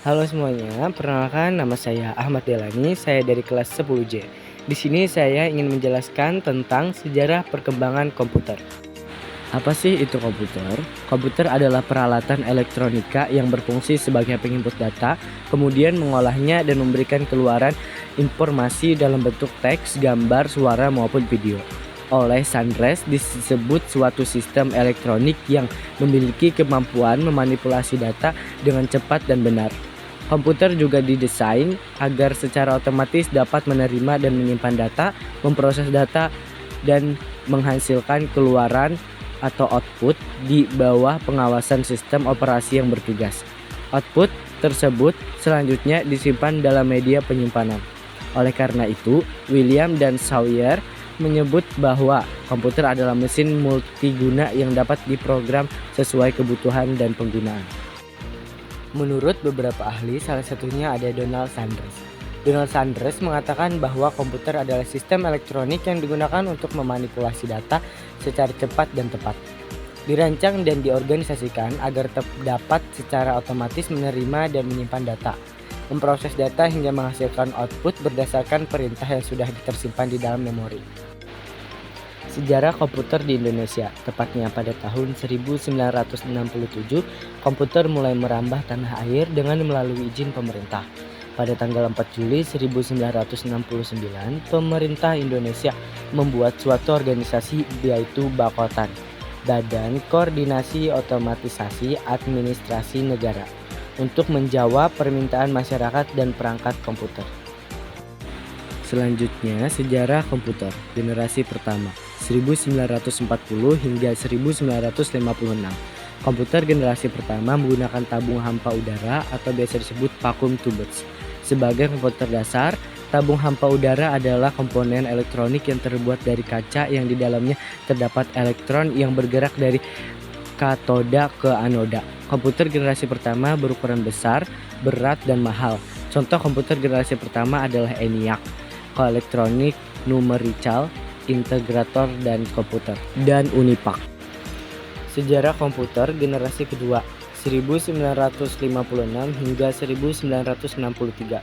Halo semuanya, perkenalkan nama saya Ahmad Delani, saya dari kelas 10J. Di sini saya ingin menjelaskan tentang sejarah perkembangan komputer. Apa sih itu komputer? Komputer adalah peralatan elektronika yang berfungsi sebagai penginput data, kemudian mengolahnya dan memberikan keluaran informasi dalam bentuk teks, gambar, suara maupun video. Oleh Sandres disebut suatu sistem elektronik yang memiliki kemampuan memanipulasi data dengan cepat dan benar. Komputer juga didesain agar secara otomatis dapat menerima dan menyimpan data, memproses data, dan menghasilkan keluaran atau output di bawah pengawasan sistem operasi yang bertugas. Output tersebut selanjutnya disimpan dalam media penyimpanan. Oleh karena itu, William dan Sawyer menyebut bahwa komputer adalah mesin multiguna yang dapat diprogram sesuai kebutuhan dan penggunaan. Menurut beberapa ahli, salah satunya ada Donald Sanders. Donald Sanders mengatakan bahwa komputer adalah sistem elektronik yang digunakan untuk memanipulasi data secara cepat dan tepat. Dirancang dan diorganisasikan agar dapat secara otomatis menerima dan menyimpan data, memproses data hingga menghasilkan output berdasarkan perintah yang sudah tersimpan di dalam memori. Sejarah komputer di Indonesia, tepatnya pada tahun 1967, komputer mulai merambah tanah air dengan melalui izin pemerintah. Pada tanggal 4 Juli 1969, pemerintah Indonesia membuat suatu organisasi yaitu Bakotan, Badan Koordinasi Otomatisasi Administrasi Negara, untuk menjawab permintaan masyarakat dan perangkat komputer. Selanjutnya, sejarah komputer generasi pertama 1940 hingga 1956. Komputer generasi pertama menggunakan tabung hampa udara atau biasa disebut vacuum tubes. Sebagai komputer dasar, tabung hampa udara adalah komponen elektronik yang terbuat dari kaca yang di dalamnya terdapat elektron yang bergerak dari katoda ke anoda. Komputer generasi pertama berukuran besar, berat, dan mahal. Contoh komputer generasi pertama adalah ENIAC, Electronic Numerical Integrator dan Komputer, dan Unipak. Sejarah komputer generasi kedua 1956 hingga 1963.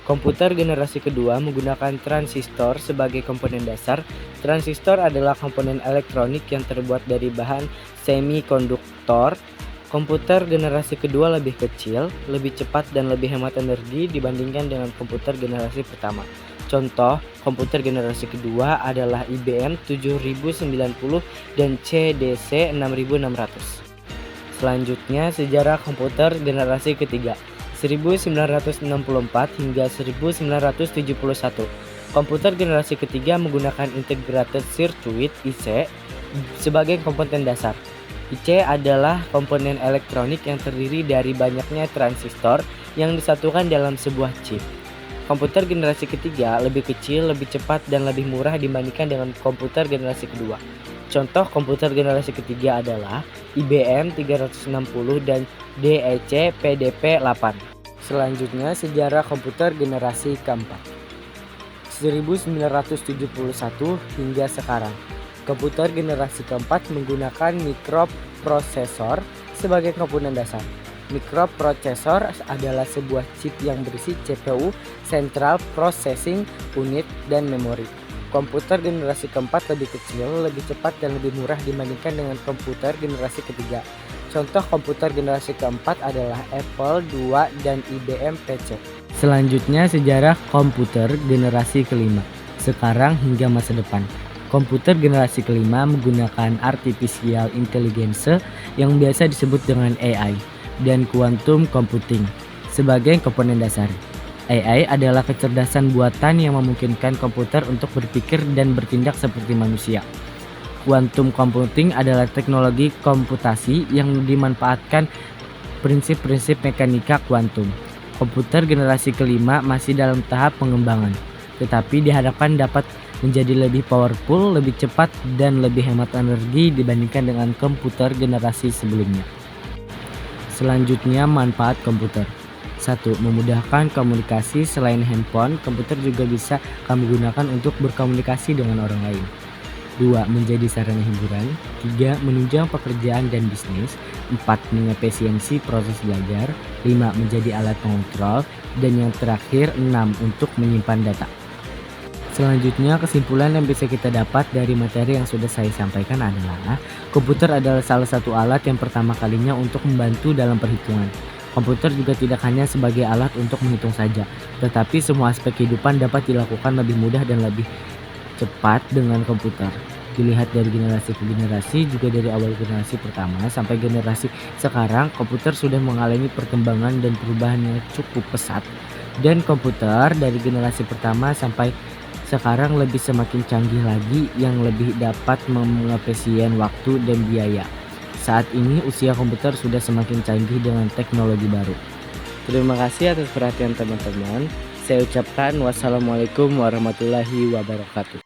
Komputer generasi kedua menggunakan transistor sebagai komponen dasar. Transistor adalah komponen elektronik yang terbuat dari bahan semikonduktor. Komputer generasi kedua lebih kecil, lebih cepat, dan lebih hemat energi dibandingkan dengan komputer generasi pertama. Contoh komputer generasi kedua adalah IBM 7090 dan CDC 6600. Selanjutnya, sejarah komputer generasi ketiga 1964 hingga 1971. Komputer generasi ketiga menggunakan Integrated Circuit (IC) sebagai komponen dasar. IC adalah komponen elektronik yang terdiri dari banyaknya transistor yang disatukan dalam sebuah chip. Komputer generasi ketiga lebih kecil, lebih cepat, dan lebih murah dibandingkan dengan komputer generasi kedua. Contoh komputer generasi ketiga adalah IBM 360 dan DEC PDP-8. Selanjutnya, sejarah komputer generasi keempat 1971 hingga sekarang. Komputer generasi keempat menggunakan mikroprosesor sebagai komponen dasar. Mikroprosesor adalah sebuah chip yang berisi CPU, Central Processing Unit, dan memori. Komputer generasi keempat lebih kecil, lebih cepat, dan lebih murah dibandingkan dengan komputer generasi ketiga. Contoh komputer generasi keempat adalah Apple II dan IBM PC. Selanjutnya, sejarah komputer generasi kelima, sekarang hingga masa depan. Komputer generasi kelima menggunakan artificial intelligence yang biasa disebut dengan AI dan quantum computing sebagai komponen dasar. AI adalah kecerdasan buatan yang memungkinkan komputer untuk berpikir dan bertindak seperti manusia. Quantum computing adalah teknologi komputasi yang dimanfaatkan prinsip-prinsip mekanika kuantum. Komputer generasi kelima masih dalam tahap pengembangan, tetapi diharapkan dapat menjadi lebih powerful, lebih cepat, dan lebih hemat energi dibandingkan dengan komputer generasi sebelumnya. Selanjutnya, manfaat komputer. 1. Memudahkan komunikasi. Selain handphone, komputer juga bisa kamu gunakan untuk berkomunikasi dengan orang lain. 2. Menjadi sarana hiburan. 3. Menunjang pekerjaan dan bisnis. 4. Mengefisiensi proses belajar. 5. Menjadi alat pengontrol. Dan yang terakhir 6. Untuk menyimpan data. Selanjutnya, kesimpulan yang bisa kita dapat dari materi yang sudah saya sampaikan adalah komputer adalah salah satu alat yang pertama kalinya untuk membantu dalam perhitungan. Komputer juga tidak hanya sebagai alat untuk menghitung saja, tetapi semua aspek kehidupan dapat dilakukan lebih mudah dan lebih cepat dengan komputer. Dilihat dari generasi ke generasi, juga dari awal generasi pertama sampai generasi sekarang, komputer sudah mengalami perkembangan dan perubahan yang cukup pesat. Dan komputer dari generasi pertama sampai sekarang lebih semakin canggih lagi yang lebih dapat mengefisien waktu dan biaya. Saat ini usia komputer sudah semakin canggih dengan teknologi baru. Terima kasih atas perhatian teman-teman. Saya ucapkan wassalamualaikum warahmatullahi wabarakatuh.